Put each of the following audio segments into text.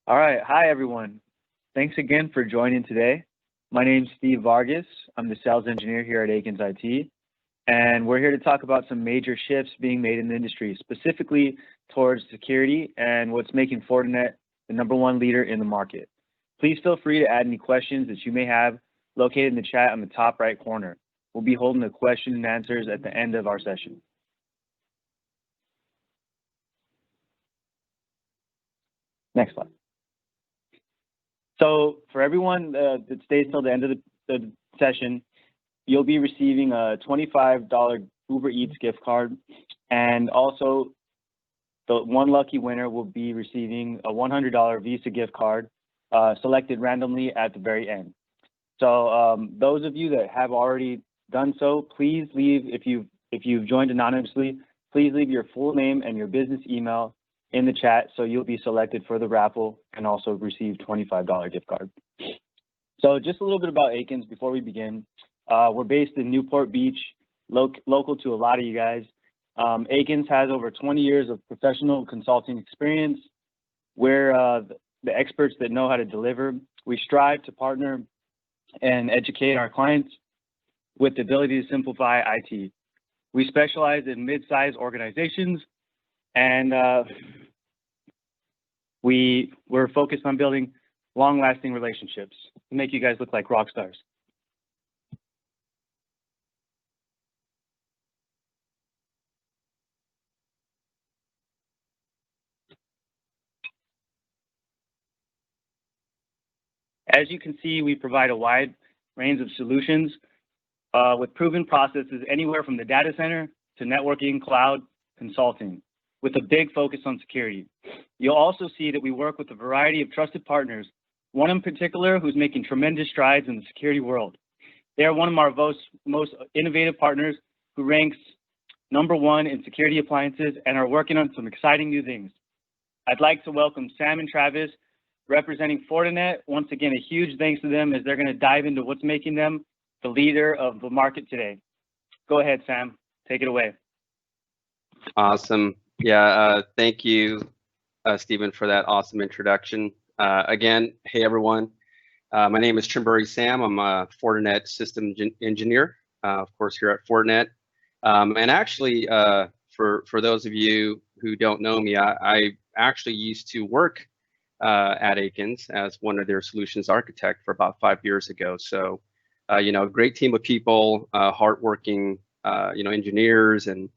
All right. Hi, everyone. Thanks again for joining today. My name's Steve Vargas. I'm the sales engineer here at Akins IT, and we're here to talk about some major shifts being made in the industry, specifically towards security and what's making Fortinet the #1 leader in the market. Please feel free to add any questions that you may have located in the chat on the top right corner. We'll be holding the question and answers at the end of our session. Next slide. So for everyone that stays till the end of the session, you'll be receiving a $25 Uber Eats gift card, and also the one lucky winner will be receiving a $100 Visa gift card selected randomly at the very end. So those of you that have already done so, please leave, if you've joined anonymously, please leave your full name and your business email in the chat, so you'll be selected for the raffle and also receive $25 gift card. So just a little bit about Akins before we begin. We're based in Newport Beach, local to a lot of you guys. Akins has over 20 years of professional consulting experience. We're the experts that know how to deliver. We strive to partner and educate our clients with the ability to simplify IT. We specialize in mid-sized organizations, and we're focused on building long-lasting relationships to make you guys look like rock stars. As you can see, we provide a wide range of solutions with proven processes anywhere from the data center to networking, cloud, consulting, with a big focus on security. You'll also see that we work with a variety of trusted partners, one in particular who's making tremendous strides in the security world. They are one of our most innovative partners who ranks #1 in security appliances and are working on some exciting new things. I'd like to welcome Sam and Travis, representing Fortinet. Once again, a huge thanks to them as they're going to dive into what's making them the leader of the market today. Go ahead, Sam. Take it away. Awesome. Yeah, thank you, Stephen, for that awesome introduction. Again, hey, everyone. My name is Chimbury Sam. I'm a Fortinet system engineer, of course, here at Fortinet. And actually, for those of you who don't know me, I actually used to work at Akins as one of their solutions architect for about 5 years ago. So, a great team of people, hardworking, engineers and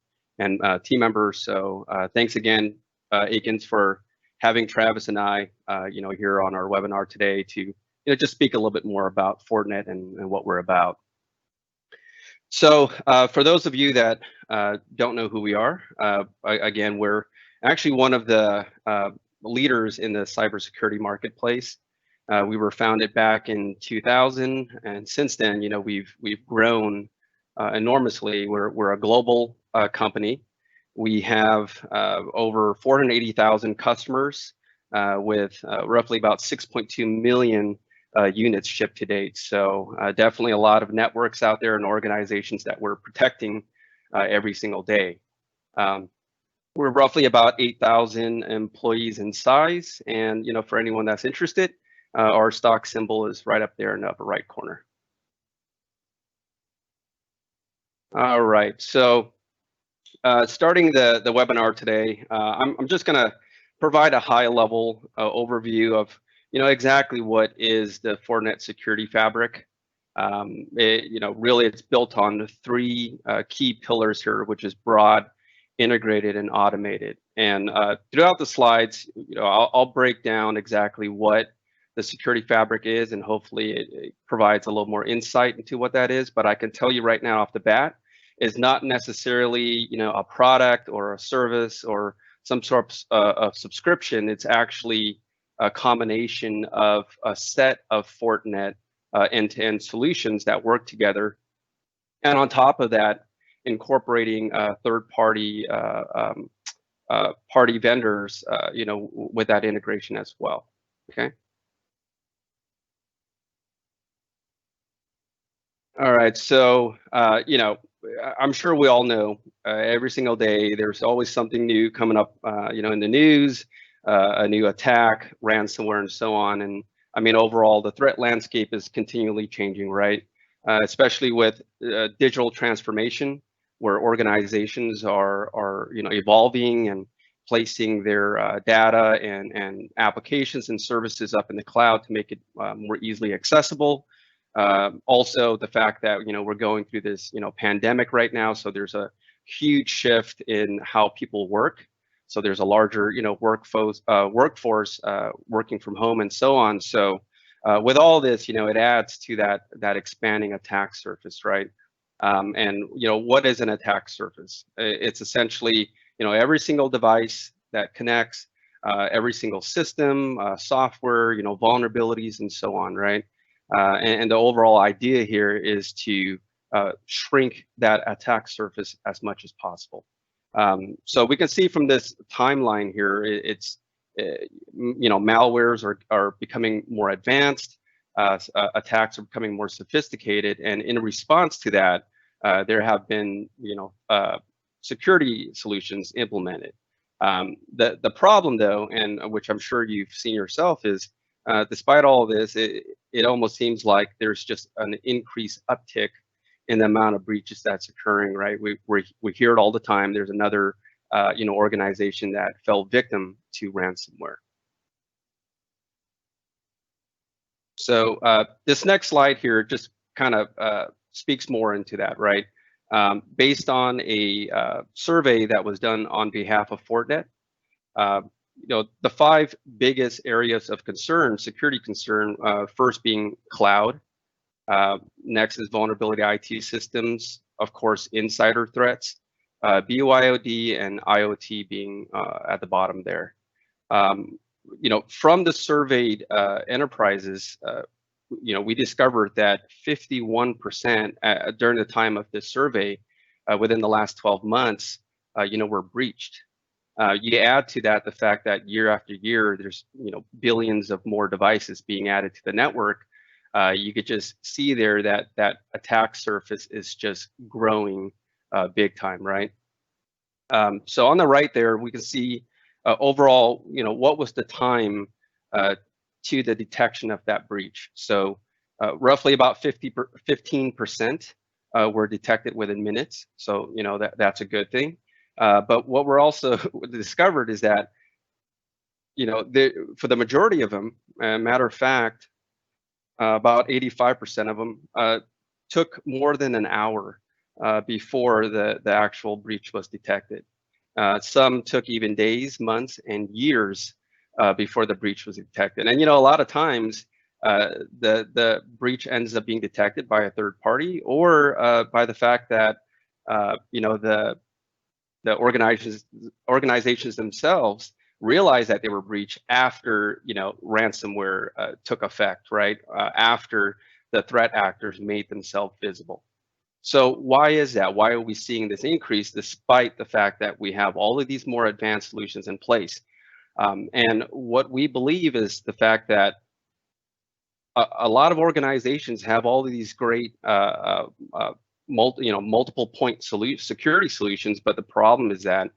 team members. So thanks again, Akins, for having Travis and I, here on our webinar today to, just speak a little bit more about Fortinet and what we're about. So for those of you that don't know who we are, again, we're actually one of the leaders in the cybersecurity marketplace. We were founded back in 2000, and since then, we've grown enormously. We're a global company. We have over 480,000 customers with roughly about 6.2 million units shipped to date. So definitely a lot of networks out there and organizations that we're protecting every single day. We're roughly about 8,000 employees in size, and for anyone that's interested, our stock symbol is right up there in the upper right corner. All right, so starting the webinar today, I'm just going to provide a high-level overview of exactly what is the Fortinet Security Fabric. Really, it's built on the 3 key pillars here, which is broad, integrated, and automated. And throughout the slides, I'll break down exactly what the security fabric is, and hopefully it provides a little more insight into what that is. But I can tell you right now off the bat, it's not necessarily a product or a service or some sort of subscription. It's actually a combination of a set of Fortinet end-to-end solutions that work together, and on top of that, incorporating third-party vendors, with that integration as well. Okay. All right. So, I'm sure we all know every single day there's always something new coming up, in the news. a new attack, ransomware, and so on. And I mean, overall, the threat landscape is continually changing, right? Especially with digital transformation, where organizations are evolving and placing their data and applications and services up in the cloud to make it more easily accessible. Also, the fact that we're going through this pandemic right now, so there's a huge shift in how people work. So there's a larger workforce working from home and so on. So with all this, it adds to that expanding attack surface, right? And what is an attack surface? It's essentially every single device that connects, every single system, software, vulnerabilities, and so on, right? And the overall idea here is to shrink that attack surface as much as possible. So we can see from this timeline here, it's malwares are becoming more advanced, attacks are becoming more sophisticated, and in response to that, there have been security solutions implemented. The problem, though, and which I'm sure you've seen yourself, is despite all of this, it almost seems like there's just an increased uptick in the amount of breaches that's occurring, right? We hear it all the time. There's another organization that fell victim to ransomware. So this next slide here just kind of speaks more into that, right? Based on a survey that was done on behalf of Fortinet, the 5 biggest areas of concern, security concern, first being cloud, next is vulnerability IT systems, of course, insider threats, BYOD and IoT being at the bottom there. From the surveyed enterprises, we discovered that 51% during the time of this survey, within the last 12 months, were breached. You add to that the fact that year after year, there's billions of more devices being added to the network. You could just see there that attack surface is just growing big time, right? So on the right there, we can see overall, what was the time to the detection of that breach. So roughly about 15% were detected within minutes. So that's a good thing. But what we're also discovered is that for the majority of them, matter of fact, about 85% of them took more than an hour before the actual breach was detected. Some took even days, months, and years before the breach was detected. And a lot of times the breach ends up being detected by a third party, or by the fact that the organizations themselves realized that they were breached after ransomware took effect, right? After the threat actors made themselves visible. So why is that? Why are we seeing this increase despite the fact that we have all of these more advanced solutions in place? And what we believe is the fact that a lot of organizations have all of these great multiple point security solutions, but the problem is that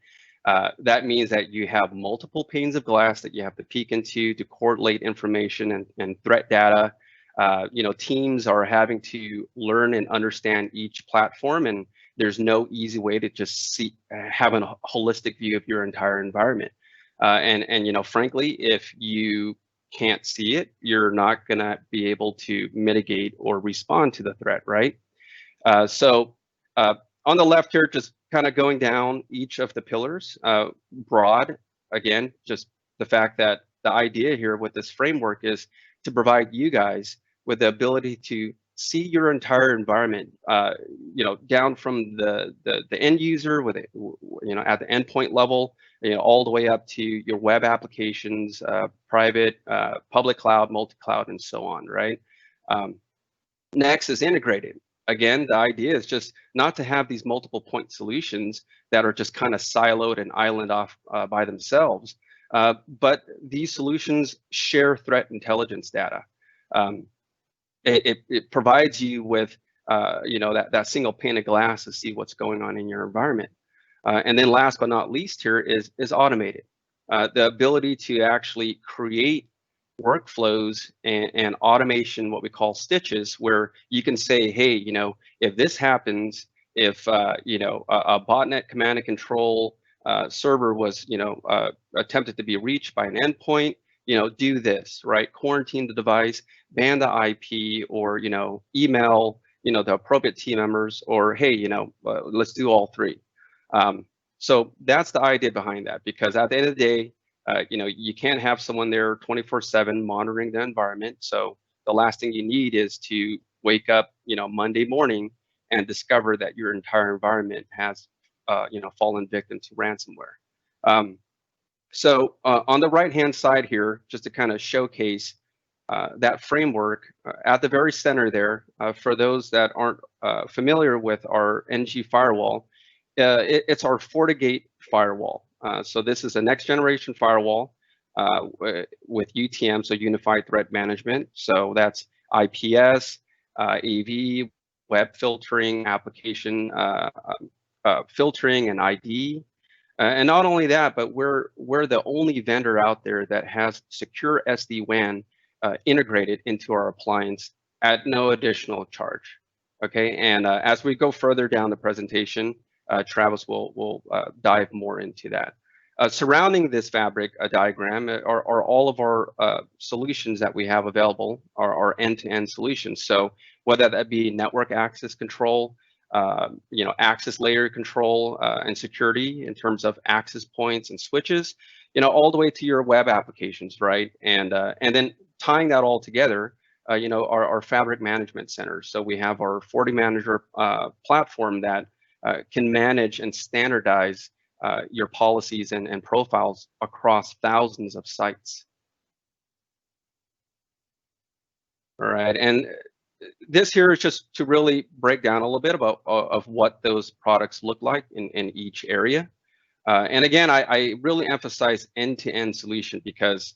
that means that you have multiple panes of glass that you have to peek into to correlate information and threat data. Teams are having to learn and understand each platform, and there's no easy way to just have a holistic view of your entire environment. And frankly, if you can't see it, you're not gonna be able to mitigate or respond to the threat, right? So on the left here, just kind of going down each of the pillars, broad, again, just the fact that the idea here with this framework is to provide you guys with the ability to see your entire environment, down from the end user with it, at the endpoint level, all the way up to your web applications, private, public cloud, multi-cloud, and so on, right? Next is integrated. Again, the idea is just not to have these multiple point solutions that are just kind of siloed and island off by themselves, but these solutions share threat intelligence data. It provides you with that single pane of glass to see what's going on in your environment. And then last but not least here is automated. the ability to actually create workflows and automation, what we call stitches, where you can say, hey, if this happens, if a botnet command and control server was attempted to be reached by an endpoint, do this, right? Quarantine the device, ban the IP, or email the appropriate team members, or hey, let's do all three. So that's the idea behind that, because at the end of the day, you can't have someone there 24/7 monitoring the environment. So the last thing you need is to wake up, Monday morning and discover that your entire environment has, fallen victim to ransomware. So on the right-hand side here, just to kind of showcase that framework, at the very center there, for those that aren't familiar with our NG firewall, it's our FortiGate firewall. So this is a next generation firewall with UTM, so Unified Threat Management. So that's IPS, AV, web filtering, application filtering, and ID. And not only that, but we're the only vendor out there that has secure SD-WAN integrated into our appliance at no additional charge. Okay, and as we go further down the presentation, Travis will dive more into that. Surrounding this fabric diagram are all of our solutions that we have available, our end-to-end solutions. So whether that be network access control, access layer control and security in terms of access points and switches, all the way to your web applications, right? And then tying that all together, our fabric management center. So we have our FortiManager platform that can manage and standardize your policies and profiles across thousands of sites. All right, and this here is just to really break down a little bit about of what those products look like in each area. And again, I really emphasize end-to-end solution because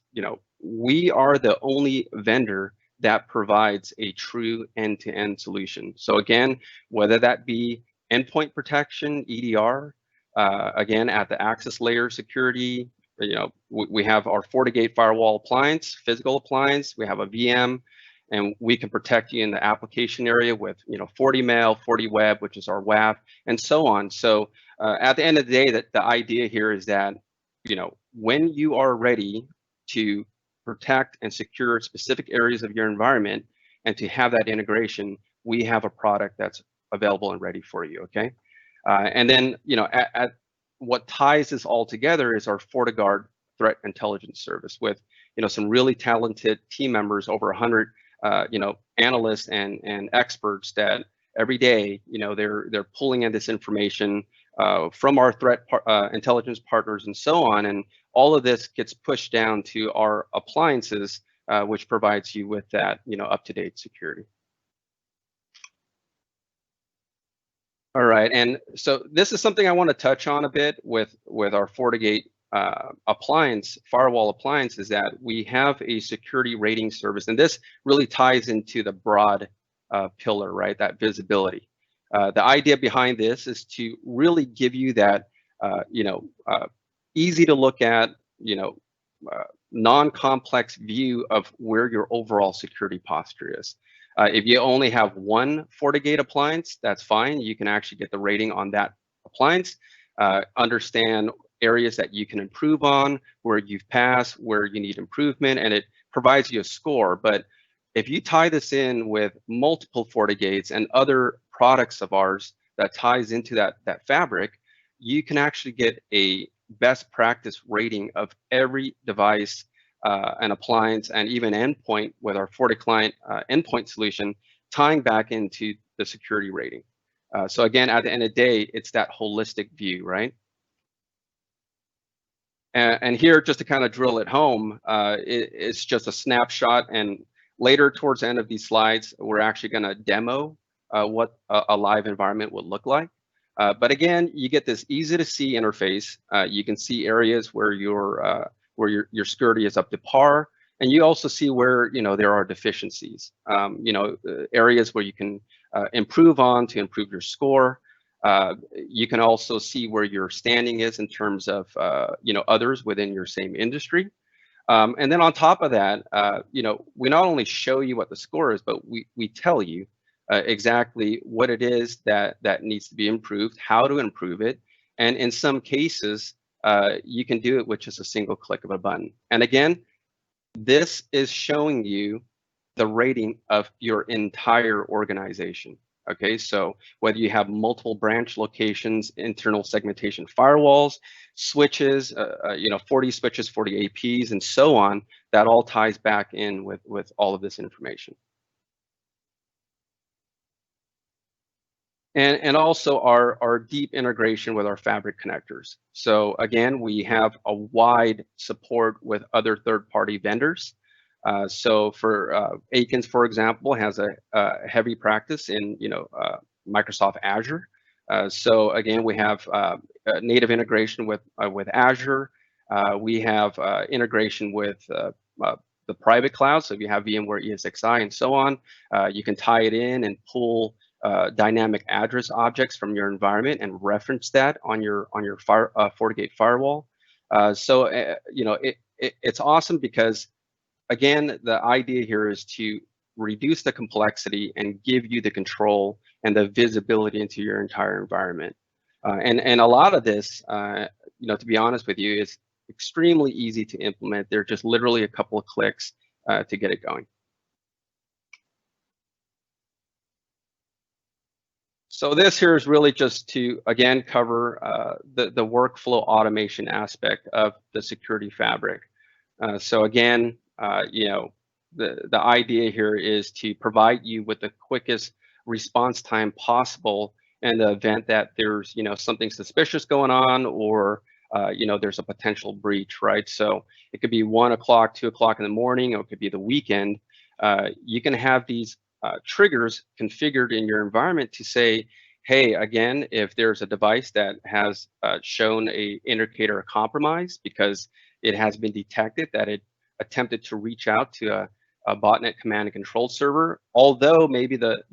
we are the only vendor that provides a true end-to-end solution. So again, whether that be endpoint protection, EDR, again at the access layer security, we have our FortiGate firewall appliance, physical appliance, we have a VM, and we can protect you in the application area with FortiMail, FortiWeb, which is our WAF, and so on. So at the end of the day, that the idea here is that when you are ready to protect and secure specific areas of your environment and to have that integration, we have a product that's available and ready for you. Okay, and then at what ties this all together is our FortiGuard threat intelligence service with some really talented team members, over 100 analysts and experts that every day they're pulling in this information from our threat intelligence partners and so on, and all of this gets pushed down to our appliances, which provides you with that up-to-date security. All right, and so this is something I want to touch on a bit with our FortiGate appliance, firewall appliance, is that we have a security rating service, and this really ties into the broad pillar, right? That visibility. The idea behind this is to really give you that, easy to look at, non-complex view of where your overall security posture is. If you only have one FortiGate appliance, that's fine. You can actually get the rating on that appliance, understand areas that you can improve on, where you've passed, where you need improvement, and it provides you a score. But if you tie this in with multiple FortiGates and other products of ours that ties into that fabric, you can actually get a best practice rating of every device, an appliance, and even endpoint with our FortiClient endpoint solution, tying back into the security rating. So again, at the end of the day, it's that holistic view, right? And here, just to kind of drill it home, it's just a snapshot. And later, towards the end of these slides, we're actually going to demo what a live environment would look like. But again, you get this easy to see interface. You can see areas where your security is up to par, and you also see where there are deficiencies. Areas where you can improve on to improve your score. You can also see where your standing is in terms of others within your same industry. And then on top of that, we not only show you what the score is, but we tell you exactly what it is that needs to be improved, how to improve it, and in some cases, you can do it with just a single click of a button. And again, this is showing you the rating of your entire organization. Okay, so whether you have multiple branch locations, internal segmentation firewalls, switches, 40 switches, 40 APs, and so on, that all ties back in with all of this information. And also our deep integration with our Fabric connectors. So again, we have a wide support with other third-party vendors. So for Akins, for example, has a heavy practice in Microsoft Azure. So again, we have native integration with Azure. We have integration with the private cloud. So if you have VMware ESXi and so on, you can tie it in and pull dynamic address objects from your environment and reference that on your FortiGate firewall. It's awesome because, again, the idea here is to reduce the complexity and give you the control and the visibility into your entire environment. And a lot of this, to be honest with you, is extremely easy to implement. They're just literally a couple of clicks to get it going. So this here is really just to, again, cover the workflow automation aspect of the security fabric. So again, the idea here is to provide you with the quickest response time possible in the event that there's something suspicious going on, or there's a potential breach, right? So it could be 1 o'clock, 2 o'clock in the morning, or it could be the weekend. You can have these triggers configured in your environment to say, hey, again, if there's a device that has shown a indicator of compromise because it has been detected that it attempted to reach out to a botnet command and control server, although maybe the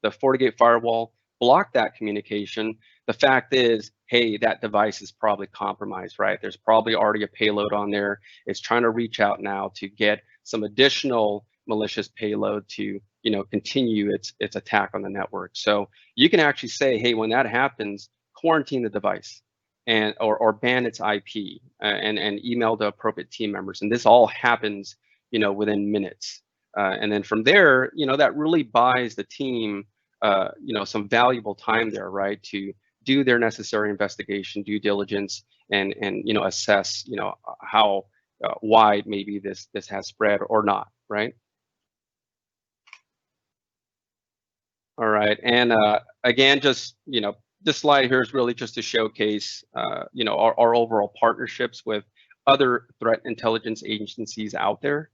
FortiGate firewall blocked that communication, the fact is, hey, that device is probably compromised, right? There's probably already a payload on there. It's trying to reach out now to get some additional malicious payload to continue its attack on the network. So you can actually say, hey, when that happens, quarantine the device and or ban its IP and email the appropriate team members. And this all happens within minutes. And then from there, that really buys the team some valuable time there, right, to do their necessary investigation, due diligence, and assess how wide maybe this has spread or not, right? All right, and again, just this slide here is really just to showcase our overall partnerships with other threat intelligence agencies out there,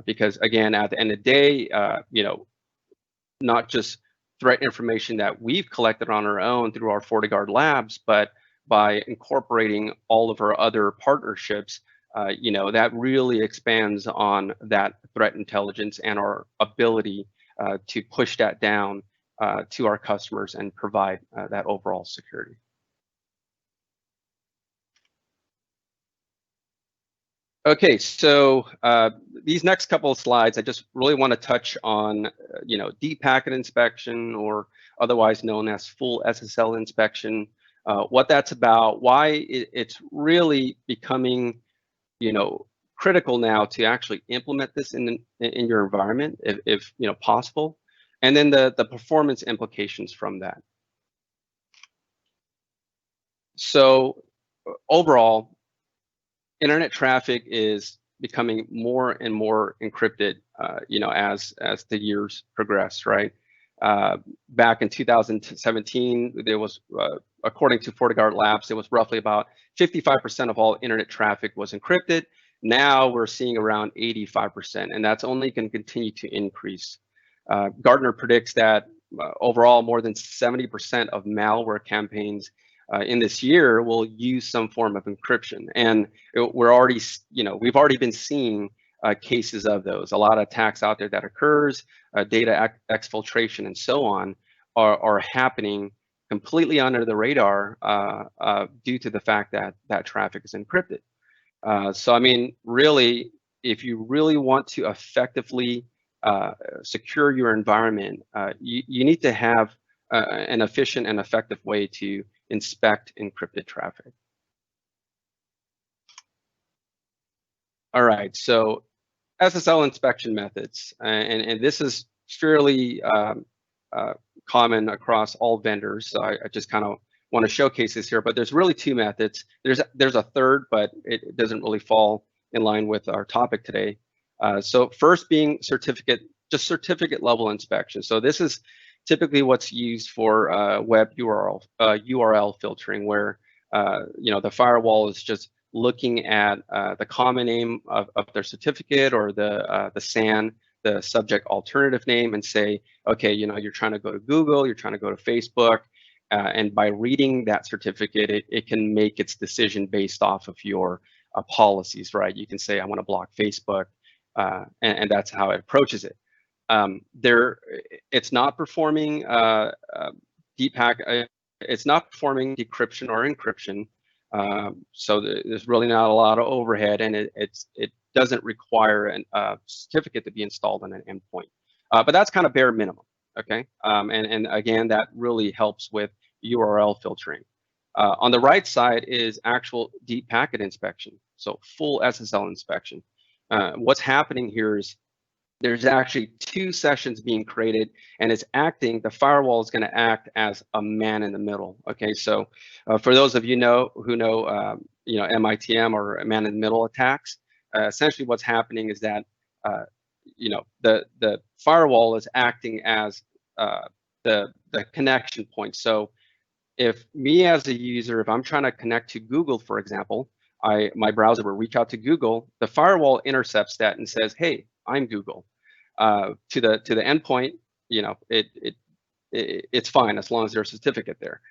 because again, at the end of the day, not just threat information that we've collected on our own through our FortiGuard labs, but by incorporating all of our other partnerships, that really expands on that threat intelligence and our ability to push that down to our customers and provide that overall security. Okay, so these next couple of slides, I just really want to touch on, deep packet inspection, or otherwise known as full SSL inspection, what that's about, why it's really becoming, critical now to actually implement this in your environment, if possible, and then the performance implications from that. So overall, internet traffic is becoming more and more encrypted, as the years progress, right? Back in 2017, there was, according to FortiGuard Labs, it was roughly about 55% of all internet traffic was encrypted. Now we're seeing around 85%, and that's only going to continue to increase. Gartner predicts that overall more than 70% of malware campaigns in this year will use some form of encryption, and we're already, we've already been seeing cases of those. A lot of attacks out there that occurs, data exfiltration and so on, are happening completely under the radar due to the fact that that traffic is encrypted. So I mean, really, if you really want to effectively secure your environment, you need to have an efficient and effective way to inspect encrypted traffic. All right, so SSL inspection methods, and this is fairly common across all vendors. So I just kind of want to showcase this here, but there's really two methods. There's a third, but it doesn't really fall in line with our topic today. So first being certificate level inspection. So this is typically what's used for web URL filtering, where the firewall is just looking at the common name of their certificate or the SAN, the subject alternative name, and say, okay, you're trying to go to Google, you're trying to go to Facebook, and by reading that certificate, it can make its decision based off of your policies, right? You can say, I want to block Facebook, and that's how it approaches it. It's not performing it's not performing decryption or encryption. So there's really not a lot of overhead, and it doesn't require a certificate to be installed on an endpoint. But that's kind of bare minimum, okay? And again, that really helps with URL filtering. On the right side is actual deep packet inspection, so full SSL inspection. What's happening here is there's actually two sessions being created, and the firewall is going to act as a man in the middle. Okay, so for those of you who know MITM or man in the middle attacks, essentially what's happening is that the firewall is acting as the connection point. So if me as a user, if I'm trying to connect to Google, for example, my browser will reach out to Google, the firewall intercepts that and says, hey, I'm Google. To the endpoint, it's fine as long as there's a certificate there.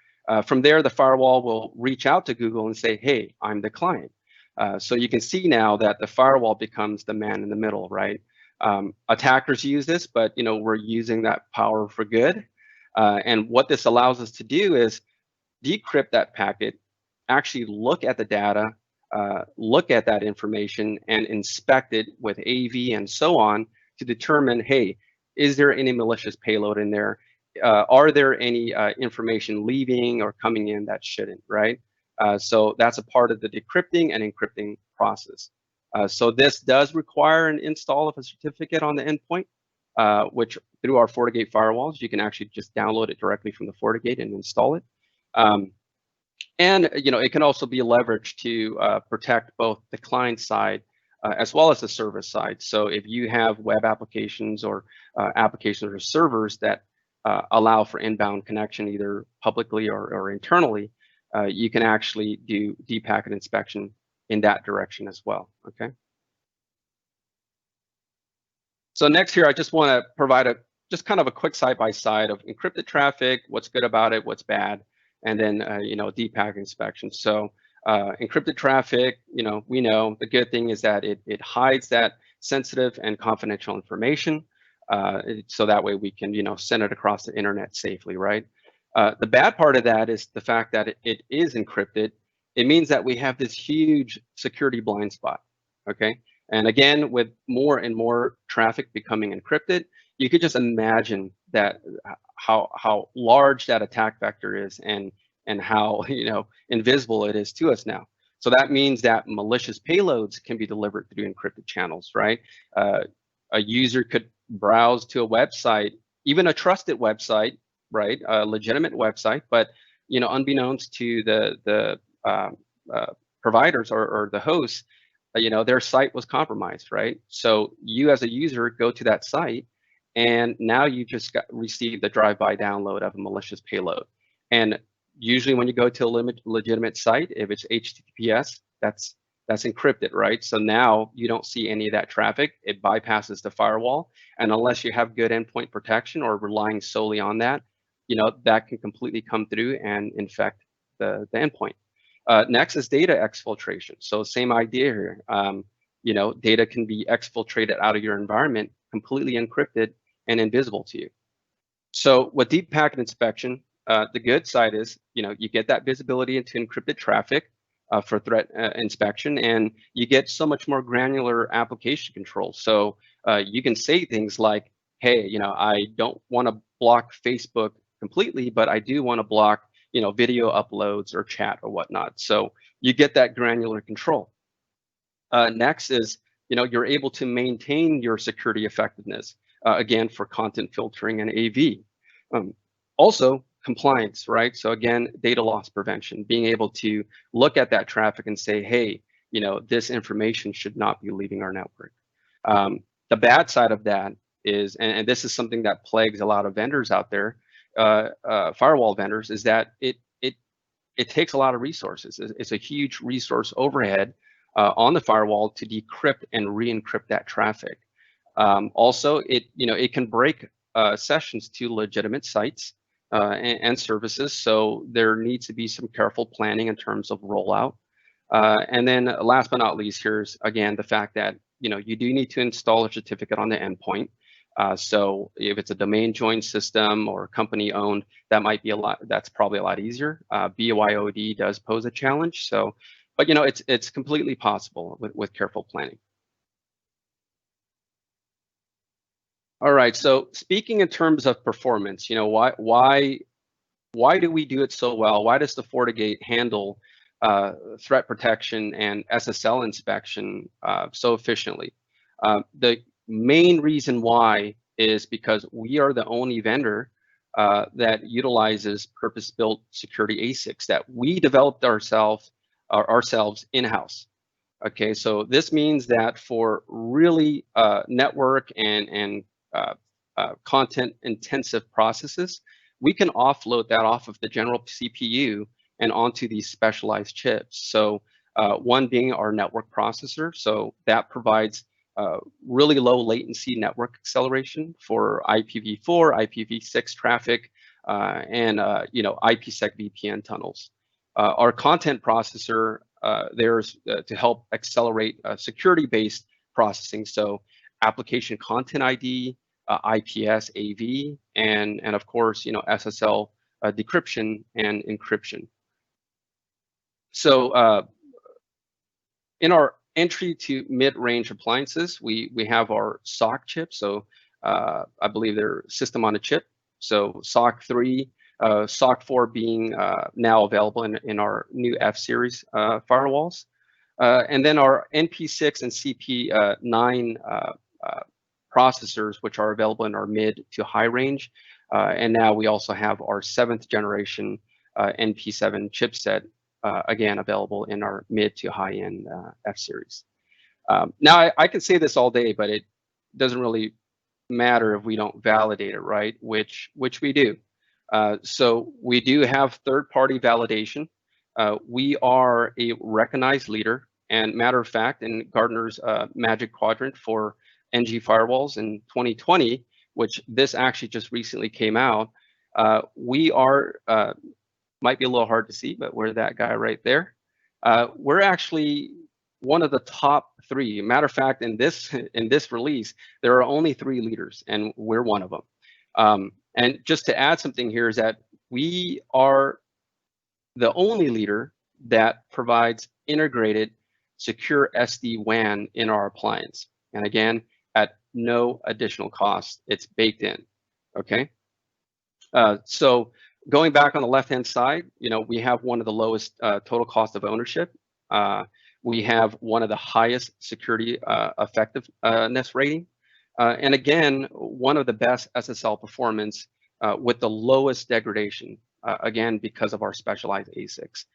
From there, the firewall will reach out to Google and say, hey, I'm the client. So you can see now that the firewall becomes the man in the middle, right? Attackers use this, but we're using that power for good. And what this allows us to do is decrypt that packet, actually look at the data, look at that information, and inspect it with AV and so on to determine, hey, is there any malicious payload in there? Are there any information leaving or coming in that shouldn't, right? So that's a part of the decrypting and encrypting process. So this does require an install of a certificate on the endpoint, which through our FortiGate firewalls, you can actually just download it directly from the FortiGate and install it. And it can also be leveraged to protect both the client side as well as the service side. So if you have web applications or applications or servers that allow for inbound connection either publicly or internally, you can actually do deep packet inspection in that direction as well, okay? So next here, I just want to provide just kind of a quick side-by-side of encrypted traffic, what's good about it, what's bad, and then deep packet inspection. So encrypted traffic, we know the good thing is that it hides that sensitive and confidential information, so that way we can send it across the internet safely, right? The bad part of that is the fact that it is encrypted. It means that we have this huge security blind spot, okay? And again, with more and more traffic becoming encrypted, you could just imagine that how large that attack vector is and how invisible it is to us now. So that means that malicious payloads can be delivered through encrypted channels, right? A user could browse to a website, even a trusted website, right? A legitimate website, but unbeknownst to the providers or the hosts, their site was compromised, right? So you as a user go to that site, and now you just received the drive-by download of a malicious payload. And usually when you go to a legitimate site, if it's HTTPS, that's encrypted, right? So now you don't see any of that traffic. It bypasses the firewall. And unless you have good endpoint protection or relying solely on that, that can completely come through and infect the endpoint. Next is data exfiltration. So same idea here. Data can be exfiltrated out of your environment, completely encrypted and invisible to you. So with deep packet inspection, the good side is, you get that visibility into encrypted traffic for threat inspection, and you get so much more granular application control. So you can say things like, hey, I don't want to block Facebook completely, but I do want to block, video uploads or chat or whatnot. So you get that granular control. Next is, you're able to maintain your security effectiveness, again, for content filtering and AV. Also, compliance, right? So again, data loss prevention, being able to look at that traffic and say, hey, this information should not be leaving our network. The bad side of that is, and this is something that plagues a lot of vendors out there, firewall vendors, is that it takes a lot of resources. It's a huge resource overhead on the firewall to decrypt and re-encrypt that traffic. Also, it can break sessions to legitimate sites and services, so there needs to be some careful planning in terms of rollout. And then last but not least, here's again the fact that you do need to install a certificate on the endpoint. So if it's a domain joined system or company owned, that might be that's probably a lot easier. BYOD does pose a challenge. So, but it's completely possible with careful planning. All right, so speaking in terms of performance, why do we do it so well? Why does the FortiGate handle threat protection and SSL inspection so efficiently? The main reason why is because we are the only vendor that utilizes purpose-built security ASICs that we developed ourselves in-house. Okay, so this means that for really network and content-intensive processes, we can offload that off of the general CPU and onto these specialized chips. So one being our network processor, so that provides really low latency network acceleration for IPv4, IPv6 traffic, and IPsec VPN tunnels. Our content processor, there's to help accelerate security-based processing, so application content ID, IPS AV, and of course, SSL decryption and encryption. So in our entry to mid-range appliances, we have our SOC chip. So I believe they're system on a chip. So SOC 3, SOC 4 being now available in our new F-series firewalls. And then our NP6 and CP9 processors, which are available in our mid to high range. And now we also have our 7th generation NP7 chipset, again, available in our mid to high end F-series. Now, I can say this all day, but it doesn't really matter if we don't validate it, right? Which we do. So we do have third-party validation. We are a recognized leader, and matter of fact, in Gartner's Magic Quadrant for NG firewalls in 2020, which this actually just recently came out, we are, might be a little hard to see, but we're that guy right there. We're actually one of the top 3. Matter of fact, in this release, there are only 3 leaders, and we're one of them. And just to add something here is that we are the only leader that provides integrated secure SD-WAN in our appliance. And again, at no additional cost, it's baked in, okay? So going back on the left-hand side, we have one of the lowest total cost of ownership. We have one of the highest security effectiveness rating. And again, one of the best SSL performance with the lowest degradation, again, because of our specialized ASICs.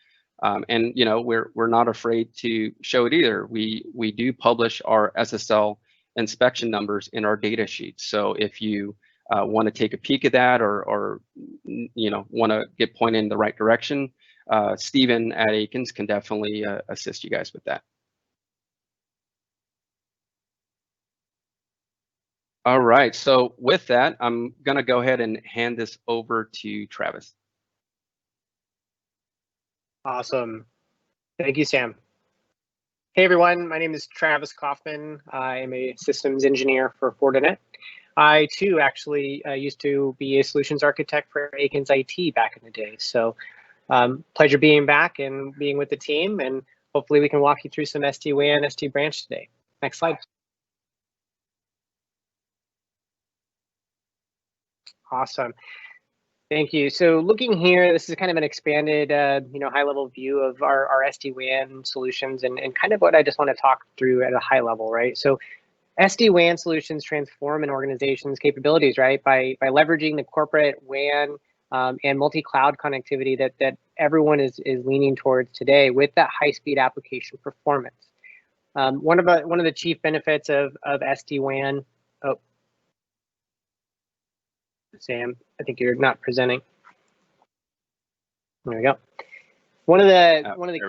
And we're not afraid to show it either. We do publish our SSL inspection numbers in our data sheet. So if you want to take a peek at that or want to get pointed in the right direction, Stephen at Akins can definitely assist you guys with that. All right, so with that, I'm gonna go ahead and hand this over to Travis. Awesome. Thank you, Sam. Hey everyone, my name is Travis Kaufman. I am a systems engineer for Fortinet. I too actually used to be a solutions architect for Aikens IT back in the day. So pleasure being back and being with the team, and hopefully we can walk you through some SD-WAN, SD-Branch today. Next slide. Awesome. Thank you. So looking here, this is kind of an expanded, high-level view of our SD-WAN solutions and kind of what I just want to talk through at a high level, right? So SD-WAN solutions transform an organization's capabilities, right? By leveraging the corporate WAN and multi-cloud connectivity that everyone is leaning towards today with that high-speed application performance. One of the chief benefits of SD-WAN. Oh, Sam, I think you're not presenting. There we go. One of the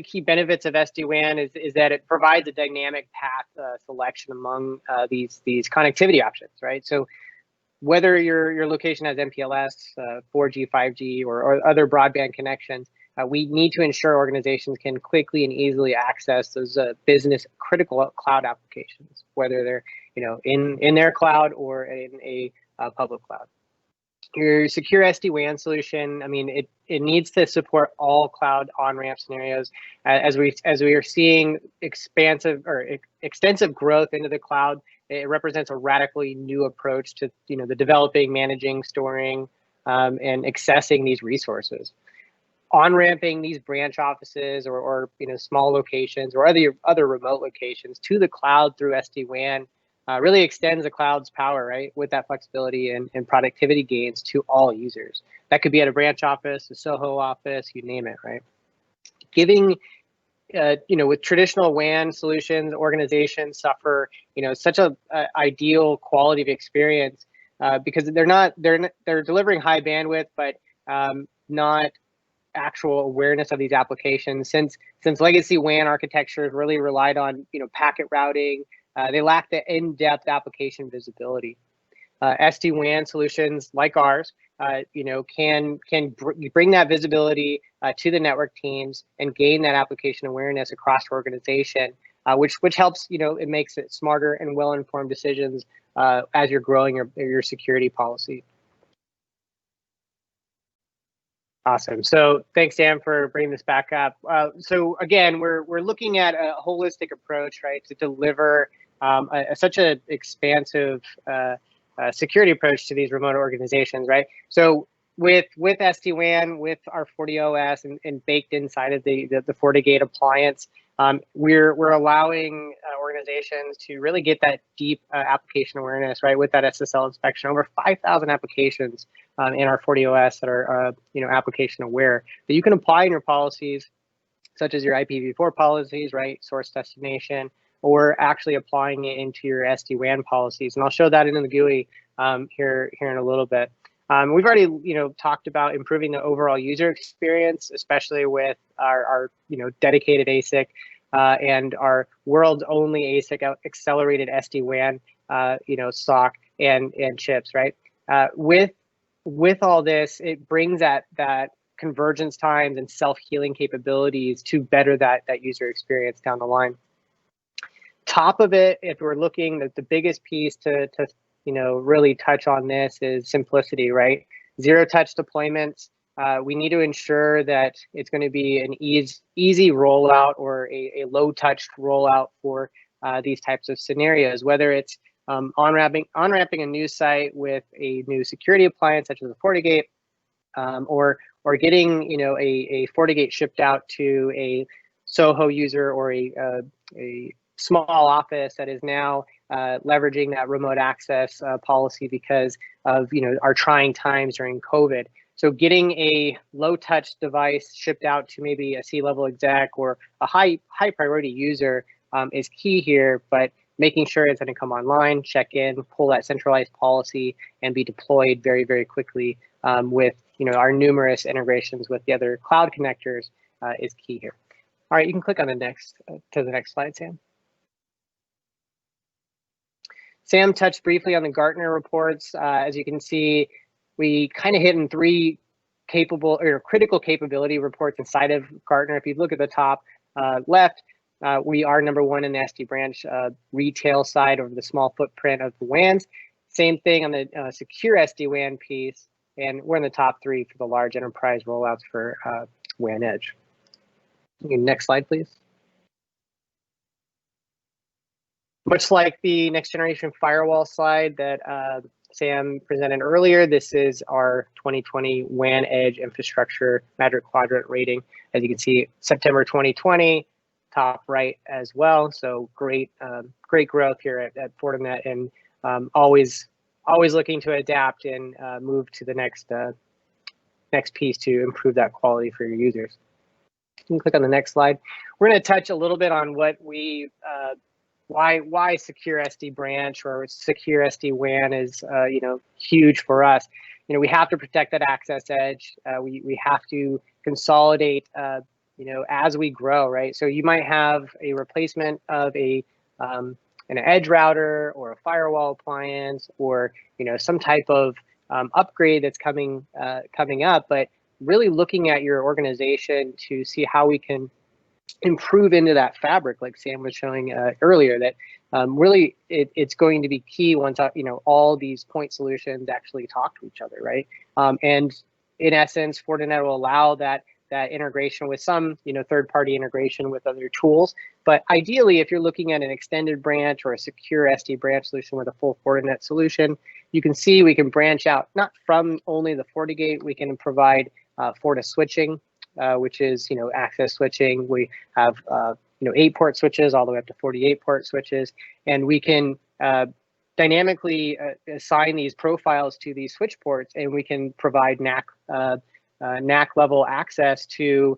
key benefits of SD-WAN is that it provides a dynamic path selection among these connectivity options, right? So whether your location has MPLS, 4G, 5G, or other broadband connections, we need to ensure organizations can quickly and easily access those business critical cloud applications, whether they're in their cloud or in a public cloud. Your secure SD-WAN solution, I mean, it needs to support all cloud on-ramp scenarios. As we are seeing extensive growth into the cloud, it represents a radically new approach to the developing, managing, storing, and accessing these resources. On-ramping these branch offices or small locations or other remote locations to the cloud through SD-WAN really extends the cloud's power, right, with that flexibility and productivity gains to all users. That could be at a branch office, a SOHO office, you name it, right? Giving, with traditional WAN solutions, organizations suffer, such a ideal quality of experience because they're delivering high bandwidth, but not actual awareness of these applications. Since legacy WAN architectures really relied on, packet routing, they lack the in-depth application visibility. SD-WAN solutions like ours, can bring that visibility to the network teams and gain that application awareness across your organization, which helps, it makes it smarter and well-informed decisions as you're growing your security policy. Awesome. So thanks, Dan, for bringing this back up. So again, we're looking at a holistic approach, right, to deliver such an expansive security approach to these remote organizations, right? So with SD-WAN, with our FortiOS and baked inside of the FortiGate appliance, we're allowing organizations to really get that deep application awareness, right, with that SSL inspection. Over 5,000 applications in our FortiOS that are application aware that you can apply in your policies, such as your IPv4 policies, right, source destination, or actually applying it into your SD-WAN policies. And I'll show that in the GUI here in a little bit. We've already, talked about improving the overall user experience, especially with our dedicated ASIC and our world's only ASIC accelerated SD-WAN, SOC and chips, right? With all this, it brings that convergence times and self-healing capabilities to better that user experience down the line. Top of it, if we're looking at the biggest piece to really touch on this is simplicity, right? Zero touch deployments. We need to ensure that it's going to be an easy rollout or a low touch rollout for these types of scenarios, whether it's on-ramping a new site with a new security appliance such as a FortiGate, or getting a FortiGate shipped out to a SOHO user or a small office that is now leveraging that remote access policy because of our trying times during COVID. So getting a low touch device shipped out to maybe a C-level exec or a high priority user is key here, but making sure it's going to come online, check in, pull that centralized policy, and be deployed very, very quickly with our numerous integrations with the other cloud connectors is key here. All right, you can click on the next slide, Sam. Sam touched briefly on the Gartner reports. As you can see, we kind of hit in three critical capability reports inside of Gartner. If you look at the top left, We are #1 in the SD branch retail side over the small footprint of the WANs. Same thing on the secure SD-WAN piece, and we're in the top 3 for the large enterprise rollouts for WAN Edge. Next slide, please. Much like the next generation firewall slide that Sam presented earlier, this is our 2020 WAN Edge infrastructure Magic Quadrant rating. As you can see, September 2020, top right as well. So great growth here at Fortinet, and always looking to adapt and move to the next piece to improve that quality for your users. You can click on the next slide. We're going to touch a little bit on what we why secure SD branch or secure SD WAN is huge for us. We have to protect that access edge. We have to consolidate as we grow, right? So you might have a replacement of an edge router or a firewall appliance, or some type of upgrade that's coming up, but really looking at your organization to see how we can improve into that fabric, like Sam was showing earlier, that really it's going to be key once all these point solutions actually talk to each other, right? And in essence, Fortinet will allow that integration with some third-party integration with other tools. But ideally, if you're looking at an extended branch or a secure SD branch solution with a full Fortinet solution, you can see we can branch out not from only the FortiGate. We can provide Forti switching, which is access switching. We have 8-port switches all the way up to 48-port switches, and we can dynamically assign these profiles to these switch ports, and we can provide NAC level access to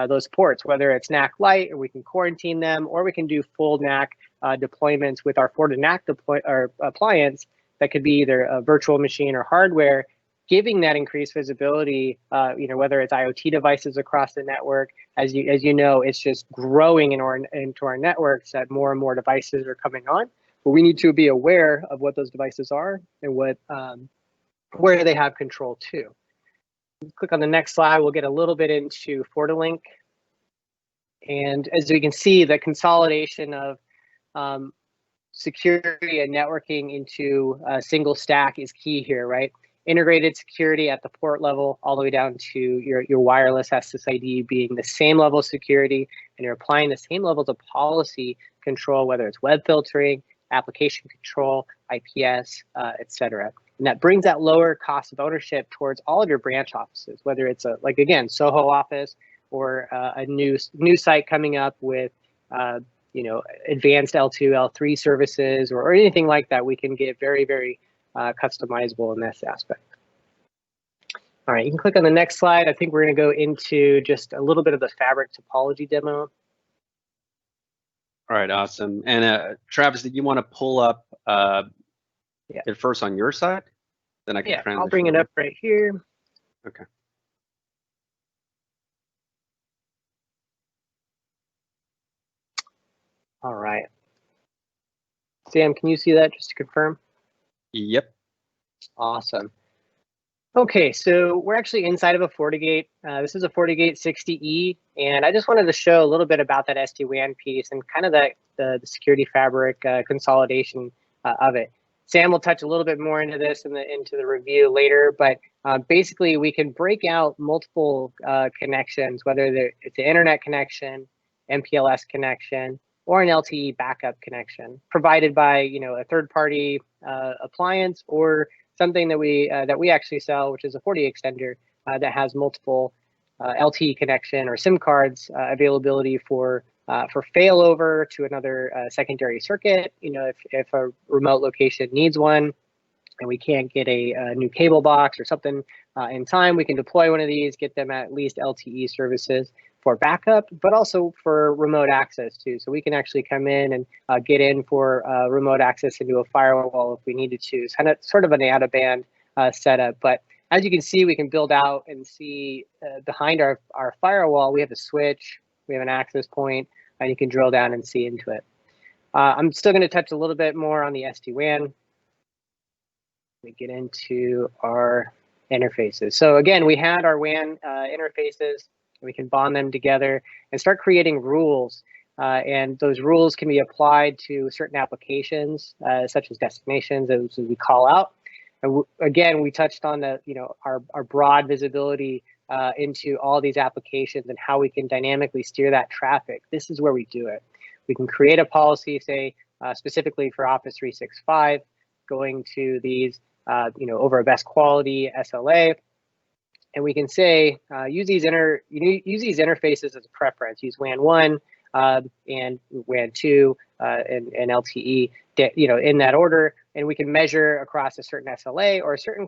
those ports, whether it's NAC Lite, or we can quarantine them, or we can do full NAC deployments with our FortiNAC appliance that could be either a virtual machine or hardware, giving that increased visibility, whether it's IoT devices across the network. As you know, it's just growing into our networks that more and more devices are coming on. But we need to be aware of what those devices are and where they have control to. Click on the next slide, we'll get a little bit into FortiLink. And as we can see, the consolidation of security and networking into a single stack is key here, right? Integrated security at the port level, all the way down to your wireless SSID being the same level of security, and you're applying the same levels of policy control, whether it's web filtering, application control, IPS, et cetera. And that brings that lower cost of ownership towards all of your branch offices, whether it's again, Soho office, or a new site coming up with advanced L2, L3 services, or anything like that. We can get very, very customizable in this aspect. All right, you can click on the next slide. I think we're going to go into just a little bit of the fabric topology demo. All right, awesome. And Travis, did you want to pull up it first on your side? Then I can transition. I'll bring it up right here. Okay. All right. Sam, can you see that just to confirm? Yep. Awesome. Okay, so we're actually inside of a FortiGate. This is a FortiGate 60E, and I just wanted to show a little bit about that SD-WAN piece and kind of the security fabric consolidation of it. Sam will touch a little bit more into this into the review later, but basically we can break out multiple connections, whether it's an internet connection, MPLS connection, or an LTE backup connection, provided by a third-party appliance, or something that we actually sell, which is a FortiExtender that has multiple LTE connection or SIM cards availability for failover to another secondary circuit. If a remote location needs one and we can't get a new cable box or something in time, we can deploy one of these, get them at least LTE services for backup, but also for remote access too. So we can actually come in and get in for remote access into a firewall if we needed to. It's kind of sort of an out-of-band setup. But as you can see, we can build out and see behind our firewall, we have a switch, we have an access point, and you can drill down and see into it. I'm still going to touch a little bit more on the SD-WAN. We get into our interfaces. So again, we had our WAN interfaces. We can bond them together and start creating rules. and those rules can be applied to certain applications, such as destinations, as we call out. And again, we touched on the, our broad visibility into all these applications and how we can dynamically steer that traffic. This is where we do it. We can create a policy, say, specifically for Office 365, going to these, over a best quality SLA, and we can say use these interfaces as a preference. Use WAN 1 and WAN 2 and LTE, in that order, and we can measure across a certain SLA or a certain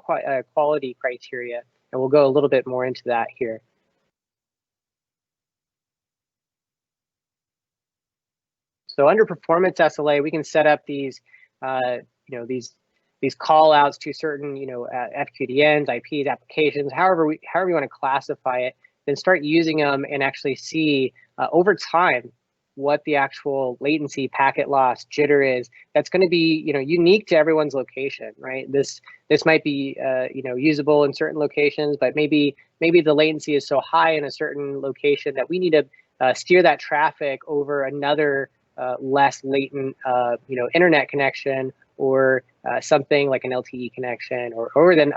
quality criteria, and we'll go a little bit more into that here. So under performance SLA, we can set up these, these call outs to certain, FQDNs, IPs, applications, however you want to classify it, then start using them and actually see over time what the actual latency, packet loss, jitter is. That's going to be, unique to everyone's location, right? This might be, usable in certain locations, but maybe the latency is so high in a certain location that we need to steer that traffic over another less latent, internet connection, or something like an LTE connection, or then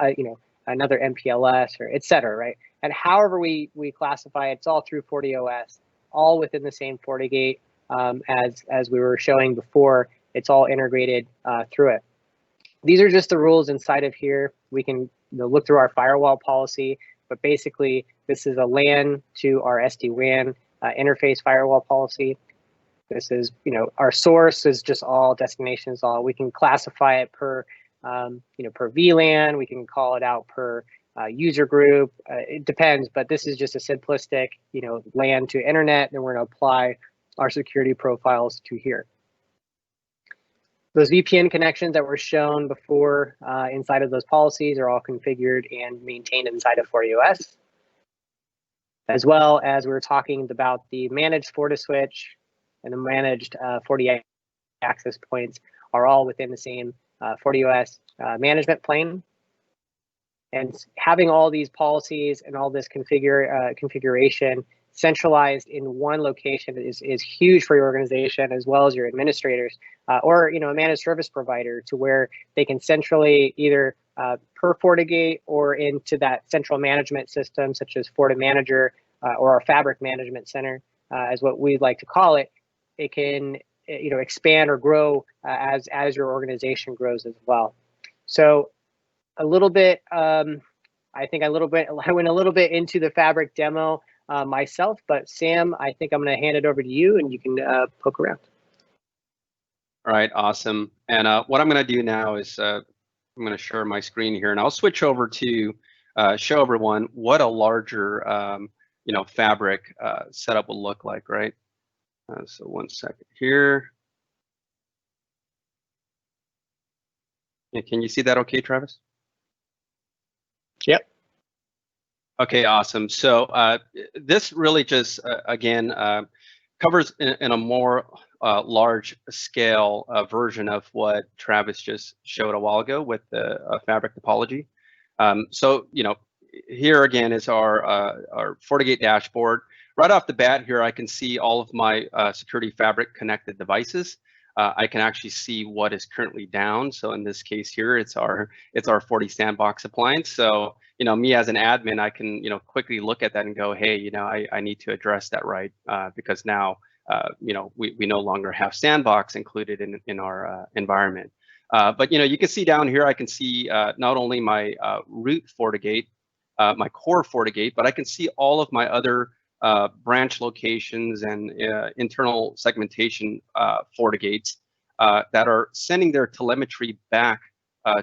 another MPLS, or et cetera, right? And however we classify it, it's all through FortiOS, all within the same FortiGate, as we were showing before. It's all integrated through it. These are just the rules inside of here. We can look through our firewall policy, but basically this is a LAN to our SD-WAN interface firewall policy. This is, our source is just all destinations. All we can classify it per, per VLAN. We can call it out per user group. It depends, but this is just a simplistic, LAN to internet. Then we're going to apply our security profiles to here. Those VPN connections that were shown before inside of those policies are all configured and maintained inside of FortiOS, as well as we were talking about the managed FortiSwitch and the managed Forti access points are all within the same FortiOS management plane. And having all these policies and all this configuration centralized in one location is huge for your organization, as well as your administrators, or a managed service provider, to where they can centrally either per FortiGate or into that central management system, such as FortiManager or our Fabric Management Center, as what we'd like to call it. It can expand or grow as your organization grows as well. So a little bit, I went a little bit into the Fabric demo myself, but Sam, I think I'm going to hand it over to you, and you can poke around. All right, awesome. And what I'm going to do now is I'm going to share my screen here, and I'll switch over to show everyone what a larger Fabric setup will look like, right? So 1 second here. Yeah, can you see that okay, Travis? Yep. Okay, awesome. So this really just, again, covers in a more large scale version of what Travis just showed a while ago with the Fabric topology. So, here again is our FortiGate dashboard. Right off the bat here, I can see all of my Security Fabric connected devices. I can actually see what is currently down. So in this case here, it's our FortiSandbox appliance. So me as an admin, I can quickly look at that and go, hey, I need to address that, right? Because now we no longer have Sandbox included in our environment. But you can see down here, I can see not only my root FortiGate, my core FortiGate, but I can see all of my other branch locations and internal segmentation FortiGates that are sending their telemetry back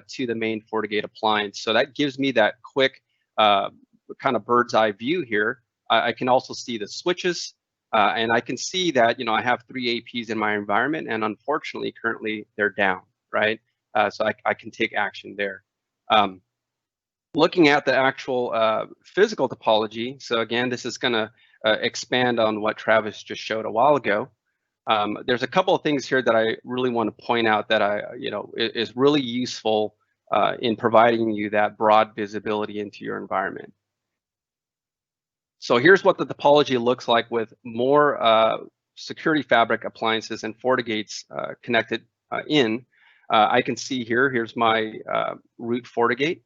to the main FortiGate appliance. So that gives me that quick kind of bird's eye view here. I can also see the switches, and I can see that I have 3 APs in my environment, and unfortunately currently they're down, right? So I can take action there. Looking at the actual physical topology, so again, this is going to expand on what Travis just showed a while ago. There's a couple of things here that I really want to point out that is really useful in providing you that broad visibility into your environment. So here's what the topology looks like with more Security Fabric appliances and FortiGates connected in, I can see here's my root FortiGate,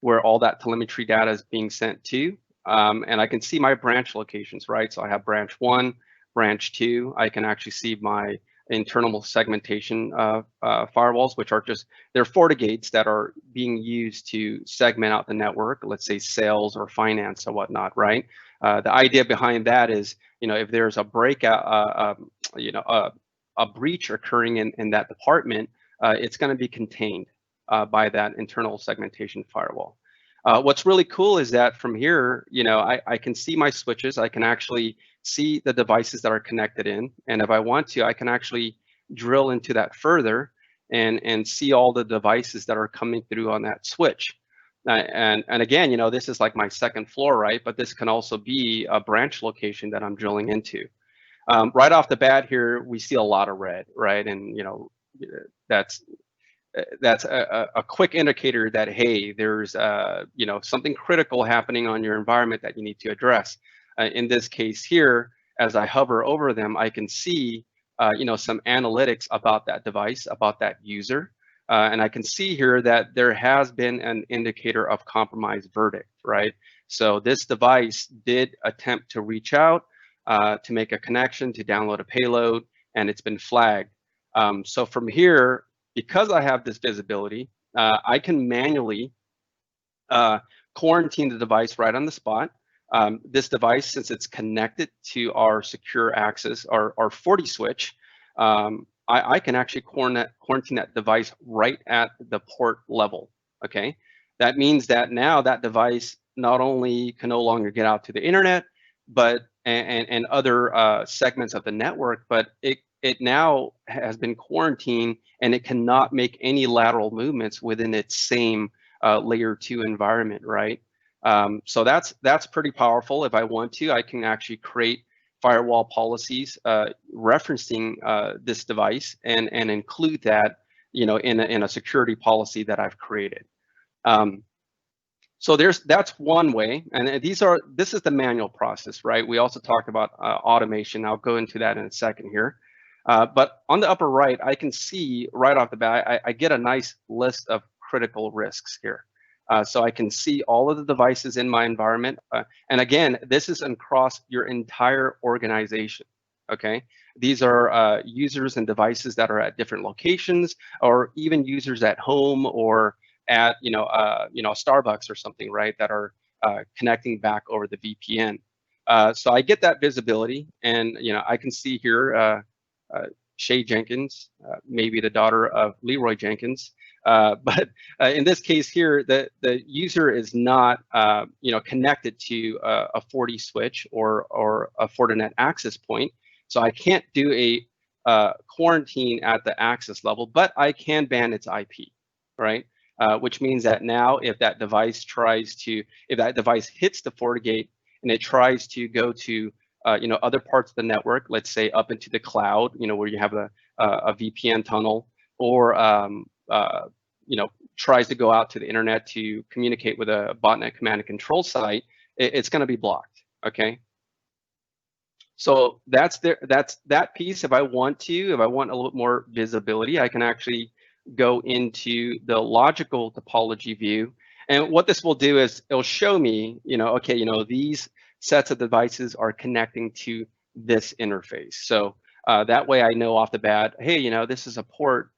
where all that telemetry data is being sent to. And I can see my branch locations, right? So I have branch 1, branch 2. I can actually see my internal segmentation firewalls, which are just, they're FortiGates that are being used to segment out the network, let's say sales or finance or whatnot, right? The idea behind that is, if there's a breakout, a breach occurring in that department, it's going to be contained by that internal segmentation firewall. What's really cool is that from here, I can see my switches. I can actually see the devices that are connected in. And if I want to, I can actually drill into that further and see all the devices that are coming through on that switch. And again, this is like my second floor, right? But this can also be a branch location that I'm drilling into. Right off the bat here, we see a lot of red, right? And, that's a quick indicator that, hey, there's something critical happening on your environment that you need to address. In this case here, as I hover over them, I can see some analytics about that device, about that user, and I can see here that there has been an indicator of compromise verdict, right? So this device did attempt to reach out to make a connection, to download a payload, and it's been flagged. So from here, because I have this visibility, I can manually quarantine the device right on the spot. This device, since it's connected to our secure access, our FortiSwitch, I can actually quarantine that device right at the port level, okay? That means that now that device not only can no longer get out to the internet, but and other segments of the network, but it now has been quarantined and it cannot make any lateral movements within its same layer 2 environment, right? So that's pretty powerful. If I want to, I can actually create firewall policies referencing this device and include that, in a security policy that I've created. So that's one way, and this is the manual process, right? We also talked about automation. I'll go into that in a second here. But on the upper right, I can see right off the bat, I get a nice list of critical risks here. So I can see all of the devices in my environment. And again, this is across your entire organization, okay? These are users and devices that are at different locations, or even users at home or at, Starbucks or something, right, that are connecting back over the VPN. So I get that visibility, and, I can see here, Shay Jenkins, maybe the daughter of Leroy Jenkins. But in this case here, the user is not, connected to a FortiSwitch or a Fortinet access point. So I can't do a quarantine at the access level, but I can ban its IP, right? Which means that now if that device hits the FortiGate and it tries to go to other parts of the network, let's say up into the cloud, where you have a VPN tunnel, or tries to go out to the internet to communicate with a botnet command and control site, it's going to be blocked. Okay. So that's that piece. If I want a little bit more visibility, I can actually go into the logical topology view. And what this will do is it'll show me, okay, these sets of devices are connecting to this interface. So that way I know off the bat, hey, this is a port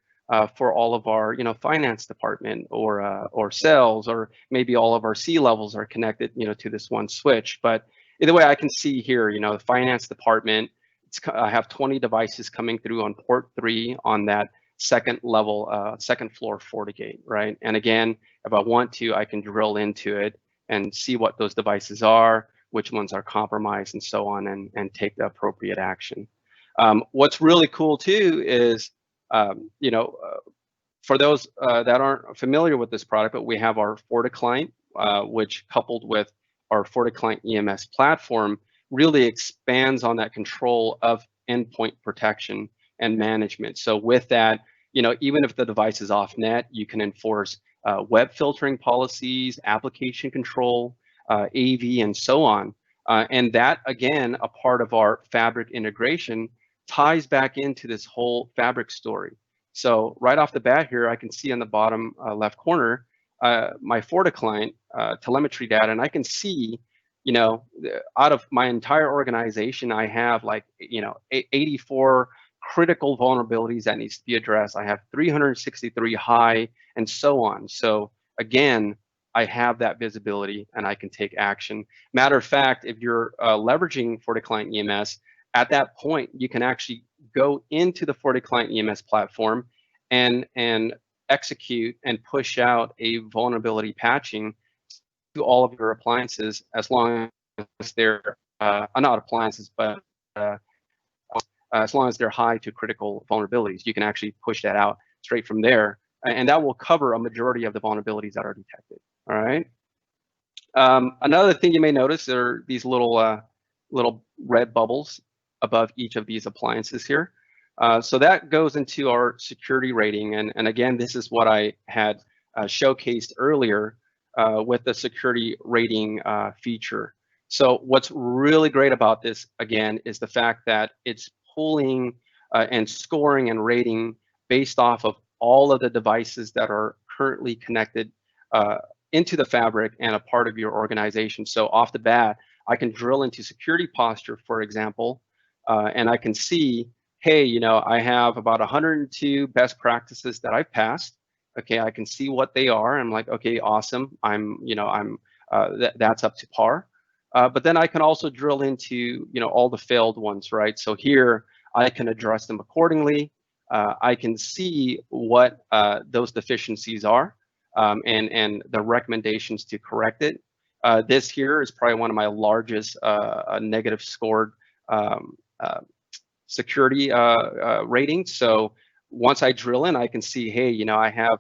for all of our, finance department or sales, or maybe all of our C levels are connected, to this one switch. But either way, I can see here, the finance department, I have 20 devices coming through on port 3 on that second level, second floor FortiGate, right? And again, if I want to, I can drill into it and see what those devices are, which ones are compromised, and so on, and take the appropriate action. What's really cool too is, for those that aren't familiar with this product, but we have our FortiClient, which coupled with our FortiClient EMS platform really expands on that control of endpoint protection and management. So with that, even if the device is off net, you can enforce web filtering policies, application control, AV, and so on. And that, again, a part of our Fabric integration ties back into this whole Fabric story. So right off the bat here, I can see on the bottom left corner, my FortiClient telemetry data, and I can see, out of my entire organization, I have like, 84 critical vulnerabilities that needs to be addressed. I have 363 high, and so on. So again, I have that visibility and I can take action. Matter of fact, if you're leveraging FortiClient EMS, at that point, you can actually go into the FortiClient EMS platform and execute and push out a vulnerability patching to all of your appliances, as long as they're not appliances, but as long as they're high to critical vulnerabilities. You can actually push that out straight from there, and that will cover a majority of the vulnerabilities that are detected. All right. Another thing you may notice, there are these little red bubbles above each of these appliances here. So that goes into our security rating. And again, this is what I had showcased earlier with the security rating feature. So what's really great about this, again, is the fact that it's pulling and scoring and rating based off of all of the devices that are currently connected into the Fabric and a part of your organization. So off the bat, I can drill into security posture, for example, and I can see, hey, I have about 102 best practices that I've passed. Okay, I can see what they are. I'm like, okay, awesome. That's up to par. But then I can also drill into, all the failed ones, right? So here I can address them accordingly. I can see what those deficiencies are. And the recommendations to correct it. This here is probably one of my largest negative scored security ratings. So once I drill in, I can see, hey, I have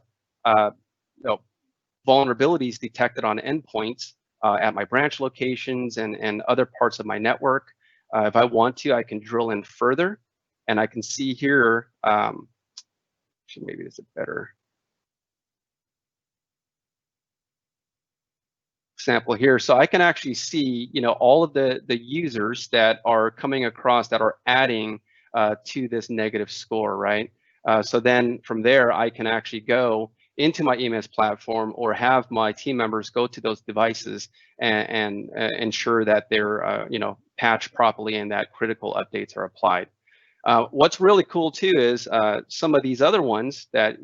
vulnerabilities detected on endpoints at my branch locations and other parts of my network. If I want to, I can drill in further, and I can see here. Actually, maybe this is a better example here. So I can actually see, all of the users that are coming across that are adding to this negative score, right? So then from there, I can actually go into my EMS platform or have my team members go to those devices and ensure that they're, patched properly and that critical updates are applied. What's really cool too is some of these other ones that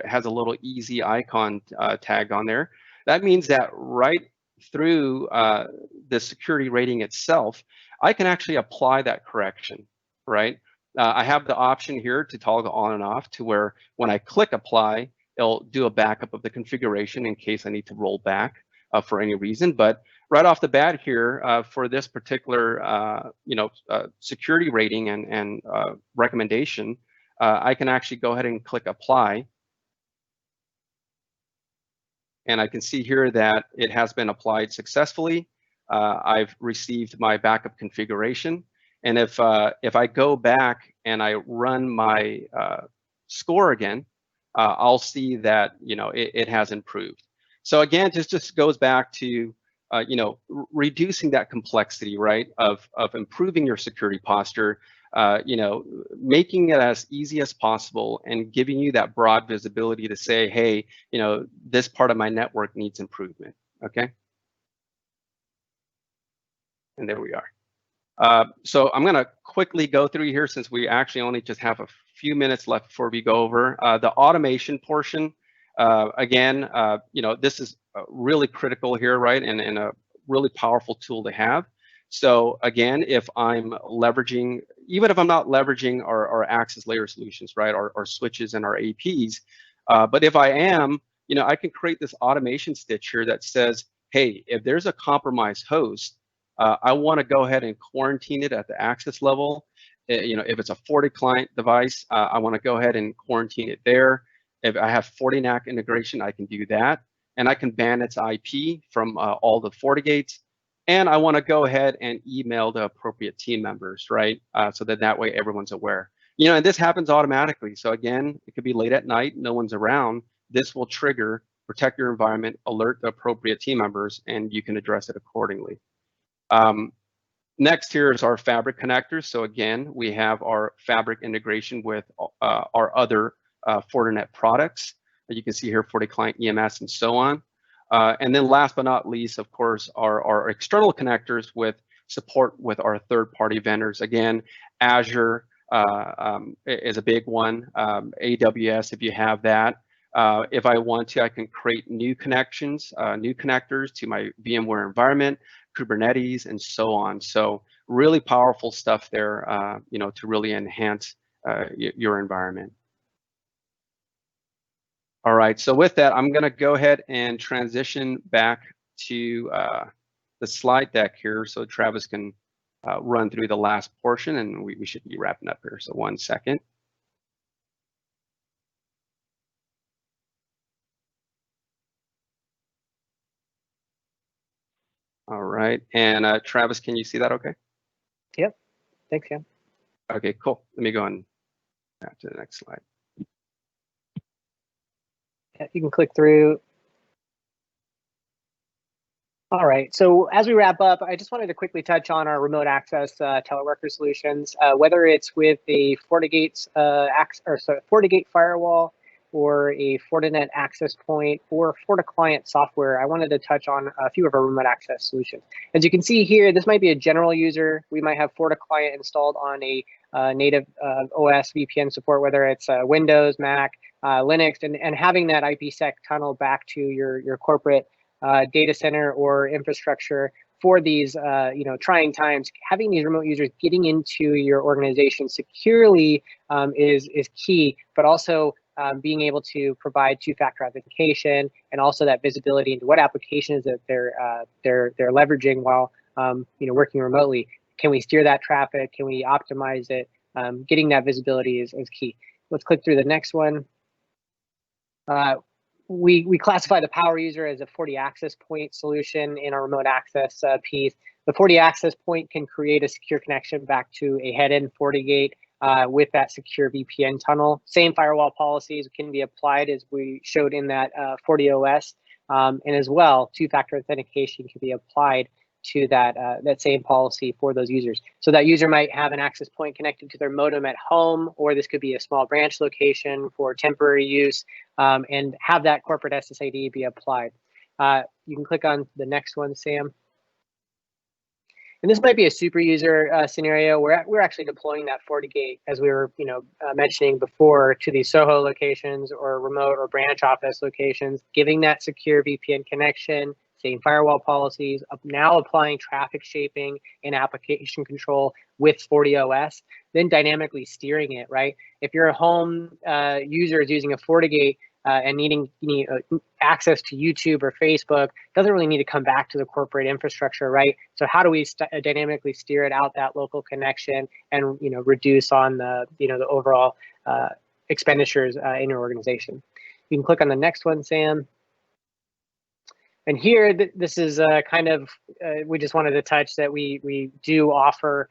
has a little easy icon tag on there. That means that right through the security rating itself, I can actually apply that correction, right? I have the option here to toggle on and off to where when I click apply, it'll do a backup of the configuration in case I need to roll back for any reason. But right off the bat here, for this particular security rating and recommendation, I can actually go ahead and click apply. And I can see here that it has been applied successfully. I've received my backup configuration. And if I go back and I run my score again, I'll see that it has improved. So again, this just goes back to reducing that complexity, right, of improving your security posture, making it as easy as possible and giving you that broad visibility to say, hey, this part of my network needs improvement, okay? And there we are. So I'm gonna quickly go through here since we actually only just have a few minutes left before we go over the automation portion. Again, this is really critical here, right? And a really powerful tool to have. So again, if I'm leveraging, even if I'm not leveraging our access layer solutions, right, our switches and our APs, but if I am, I can create this automation stitch here that says, hey, if there's a compromised host, I want to go ahead and quarantine it at the access level. If it's a FortiClient device, I want to go ahead and quarantine it there. If I have FortiNAC integration, I can do that. And I can ban its IP from all the FortiGates. And I want to go ahead and email the appropriate team members, right? So that way everyone's aware. And this happens automatically. So again, it could be late at night, no one's around. This will trigger, protect your environment, alert the appropriate team members, and you can address it accordingly. Next here is our Fabric connectors. So again, we have our Fabric integration with our other Fortinet products. You can see here FortiClient, EMS, and so on. And then last but not least, of course, our external connectors with support with our third-party vendors. Again, Azure is a big one. AWS, if you have that. If I want to, I can create new connections, new connectors to my VMware environment, Kubernetes, and so on. So really powerful stuff there, to really enhance your environment. All right, so with that, I'm going to go ahead and transition back to the slide deck here so Travis can run through the last portion, and we should be wrapping up here. So 1 second. All right, and Travis, can you see that okay? Yep, thanks, Sam. Okay, cool. Let me go on back to the next slide. Yeah, you can click through. All right, so as we wrap up, I just wanted to quickly touch on our remote access teleworker solutions, whether it's with a FortiGate FortiGate firewall or a Fortinet access point or FortiClient software. I wanted to touch on a few of our remote access solutions. As you can see here, this might be a general user. We might have FortiClient installed on a native OS VPN support, whether it's Windows, Mac, Linux, and having that IPsec tunnel back to your corporate data center or infrastructure for these trying times. Having these remote users getting into your organization securely is key, but also being able to provide two-factor authentication and also that visibility into what applications that they're leveraging while working remotely. Can we steer that traffic? Can we optimize it? Getting that visibility is key. Let's click through the next one. We classify the power user as a FortiAccess point solution in our remote access piece. The FortiAccess point can create a secure connection back to a head-end FortiGate with that secure VPN tunnel. Same firewall policies can be applied as we showed in that FortiOS, and as well, two-factor authentication can be applied to that same policy for those users. So that user might have an access point connected to their modem at home, or this could be a small branch location for temporary use, and have that corporate SSID be applied. You can click on the next one, Sam. And this might be a super user scenario where we're actually deploying that FortiGate, as we were mentioning before, to these SOHO locations or remote or branch office locations, giving that secure VPN connection, same firewall policies, now applying traffic shaping and application control with FortiOS, then dynamically steering it, right? If your home user is using a FortiGate and needing access to YouTube or Facebook, doesn't really need to come back to the corporate infrastructure, right? So how do we dynamically steer it out that local connection and reduce on the the overall expenditures in your organization? You can click on the next one, Sam. And here, this is kind of, we just wanted to touch that we do offer,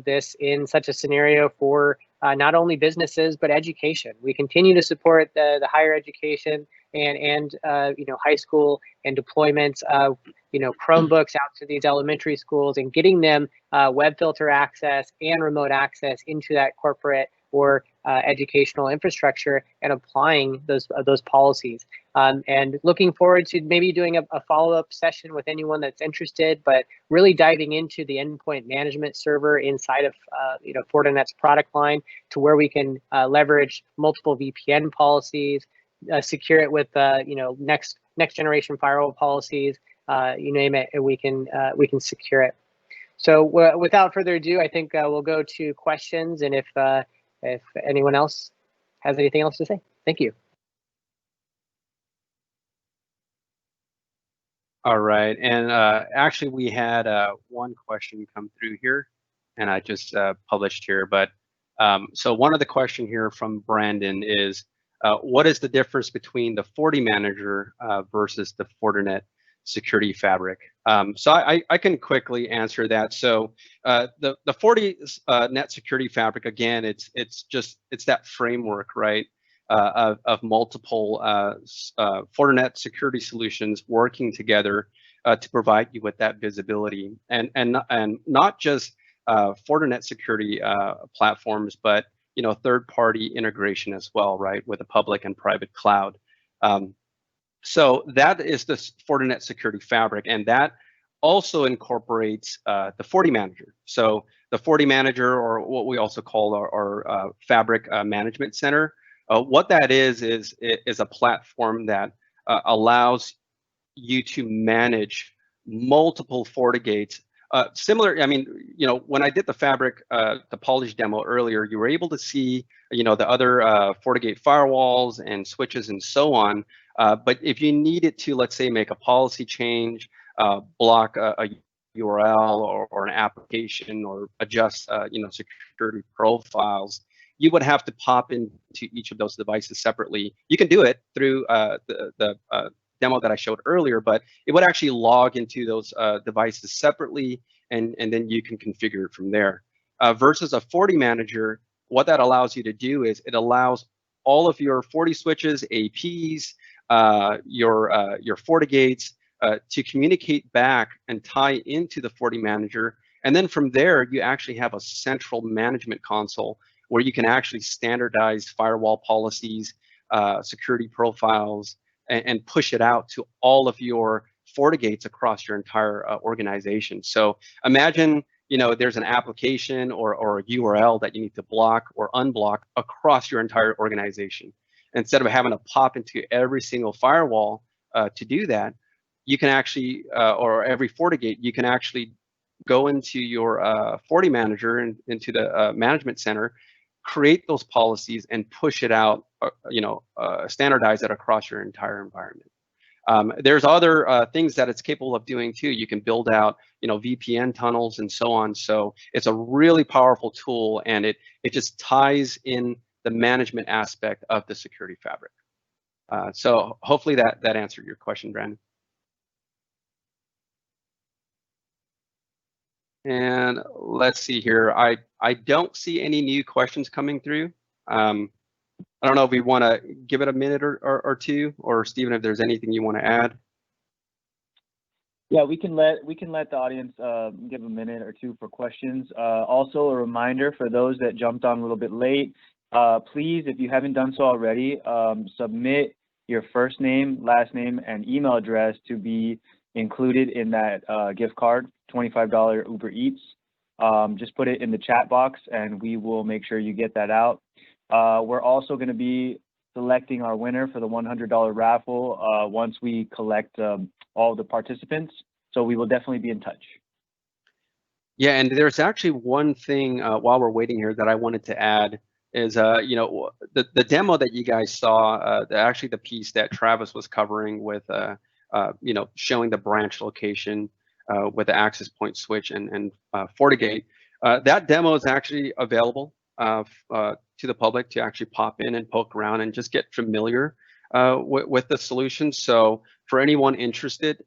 this in such a scenario for not only businesses, but education. We continue to support the higher education and high school and deployments of, Chromebooks out to these elementary schools and getting them web filter access and remote access into that corporate or educational infrastructure and applying those policies. And looking forward to maybe doing a follow-up session with anyone that's interested, but really diving into the endpoint management server inside of Fortinet's product line to where we can leverage multiple VPN policies, secure it with next generation firewall policies, you name it, and we can secure it. So without further ado, I think we'll go to questions, and if anyone else has anything else to say. Thank you. All right, and actually we had one question come through here, and I just published here. But so one of the question here from Brandon is, what is the difference between the FortiManager versus the Fortinet Security Fabric? So I can quickly answer that. So the Fortinet Security Fabric, again, it's that framework, right, of multiple Fortinet security solutions working together to provide you with that visibility, and not just Fortinet security platforms, but third-party integration as well, right, with a public and private cloud. So that is the Fortinet Security Fabric, and that also incorporates the FortiManager. So the FortiManager, or what we also call our Fabric Management Center, what that is a platform that allows you to manage multiple FortiGates. Similar, I mean, when I did the Fabric, the Polish demo earlier, you were able to see, the other FortiGate firewalls and switches and so on. But if you needed to, let's say, make a policy change, block a URL or an application, or adjust, security profiles, you would have to pop into each of those devices separately. You can do it through the demo that I showed earlier, but it would actually log into those devices separately, and then you can configure it from there. Versus a FortiManager, what that allows you to do is it allows all of your FortiSwitches, APs, your FortiGates to communicate back and tie into the FortiManager. And then from there, you actually have a central management console where you can actually standardize firewall policies, security profiles, and push it out to all of your FortiGates across your entire organization. So imagine, there's an application or a URL that you need to block or unblock across your entire organization. Instead of having to pop into every single firewall to do that, you can actually, or every FortiGate, you can actually go into your FortiManager and into the management center, create those policies and push it out, standardize it across your entire environment. There's other things that it's capable of doing too. You can build out, VPN tunnels and so on. So it's a really powerful tool, and it just ties in the management aspect of the security fabric. So hopefully that answered your question, Brandon. And let's see here. I don't see any new questions coming through. I don't know if we want to give it a minute or two, or Stephen, if there's anything you want to add. Yeah, we can let the audience give a minute or two for questions. Also, a reminder for those that jumped on a little bit late, please, if you haven't done so already, submit your first name, last name, and email address to be included in that gift card, $25 Uber Eats. Just put it in the chat box and we will make sure you get that out. We're also going to be selecting our winner for the $100 raffle once we collect all the participants. So we will definitely be in touch. Yeah, and there's actually one thing while we're waiting here that I wanted to add is, the demo that you guys saw, actually the piece that Travis was covering with, showing the branch location with the access point switch and FortiGate. That demo is actually available to the public to actually pop in and poke around and just get familiar with the solution. So for anyone interested,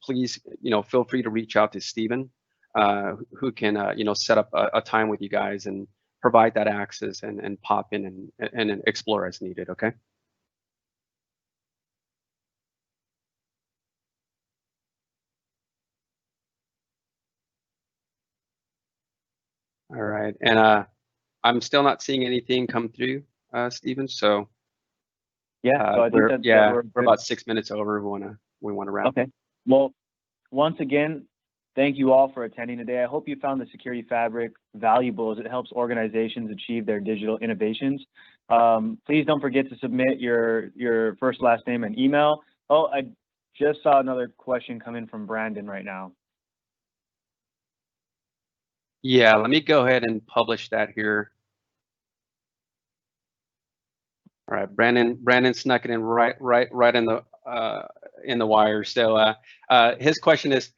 please, feel free to reach out to Stephen, who can, set up a time with you guys and provide that access and pop in and explore as needed. Okay. All right, and I'm still not seeing anything come through, Stephen. So yeah, so I think we're about 6 minutes over. We wanna wrap. Okay. Well, once again, thank you all for attending today. I hope you found the Security Fabric valuable as it helps organizations achieve their digital innovations. Please don't forget to submit your first, last name, and email. Oh, I just saw another question come in from Brandon right now. Yeah, let me go ahead and publish that here. All right, Brandon snuck it in right in the wire. So his question is,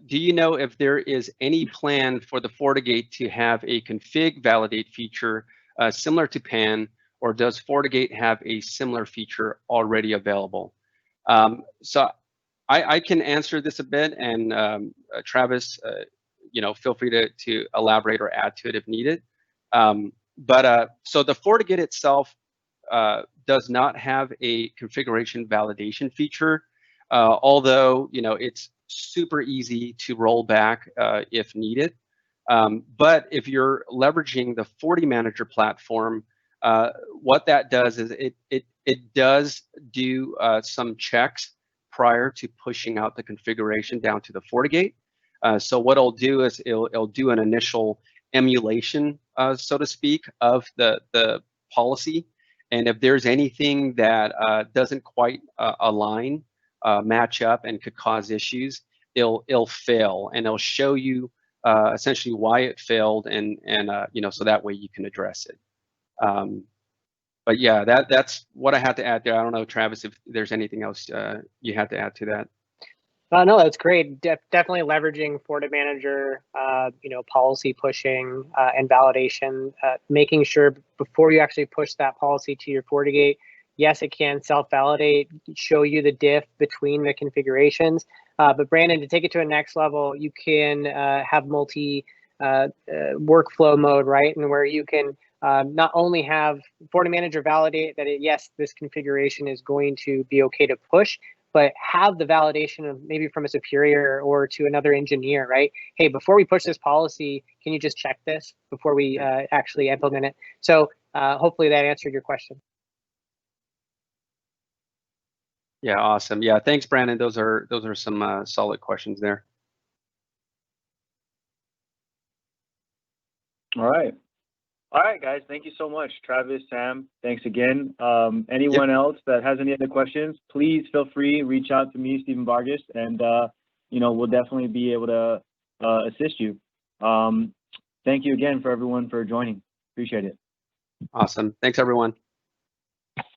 do you know if there is any plan for the FortiGate to have a config validate feature similar to PAN, or does FortiGate have a similar feature already available? So I can answer this a bit, and Travis, feel free to elaborate or add to it if needed. So the FortiGate itself does not have a configuration validation feature. although, it's super easy to roll back if needed. But if you're leveraging the FortiManager platform, what that does is it does do some checks prior to pushing out the configuration down to the FortiGate. So what it'll do is it'll do an initial emulation, so to speak, of the policy. And if there's anything that doesn't quite align, match up, and could cause issues, it'll fail, and it'll show you essentially why it failed, and so that way you can address it. But yeah, that's what I had to add there. I don't know, Travis, if there's anything else you had to add to that. No, that's great. Definitely leveraging FortiManager, policy pushing and validation, making sure before you actually push that policy to your FortiGate, yes, it can self-validate, show you the diff between the configurations. But Brandon, to take it to a next level, you can have multi workflow mode, right? And where you can not only have FortiManager validate that, yes, this configuration is going to be okay to push, but have the validation of maybe from a superior or to another engineer, right? Hey, before we push this policy, can you just check this before we actually implement it? So hopefully that answered your question. Yeah, awesome. Yeah, thanks, Brandon. Those are some solid questions there. All right, guys. Thank you so much, Travis, Sam. Thanks again. Anyone else that has any other questions, please feel free, reach out to me, Stephen Vargas, and we'll definitely be able to assist you. Thank you again for everyone for joining. Appreciate it. Awesome. Thanks, everyone.